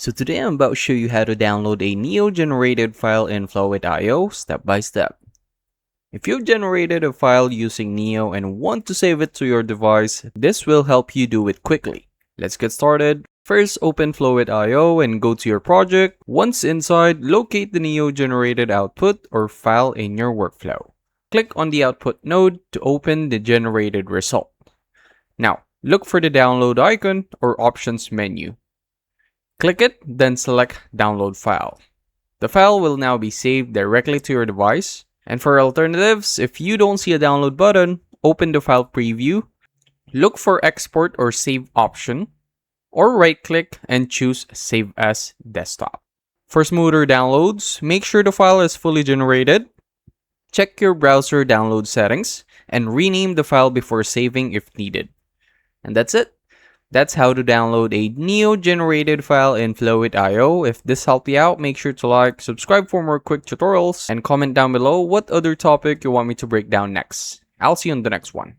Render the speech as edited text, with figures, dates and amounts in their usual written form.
So today I'm about to show you how to download a Neo-generated file in Flowith.io step by step. If you've generated a file using Neo and want to save it to your device, this will help you do it quickly. Let's get started. First, open Flowith.io and go to your project. Once inside, locate the Neo-generated output or file in your workflow. Click on the output node to open the generated result. Now, look for the download icon or options menu. Click it, then select Download File. The file will now be saved directly to your device. And for alternatives, if you don't see a download button, open the file preview, look for Export or Save option, or right-click and choose Save as Desktop. For smoother downloads, make sure the file is fully generated. Check your browser download settings and rename the file before saving if needed. And that's it. That's how to download a Neo-generated file in Flowith.io. If this helped you out, make sure to like, subscribe for more quick tutorials, and comment down below what other topic you want me to break down next. I'll see you on the next one.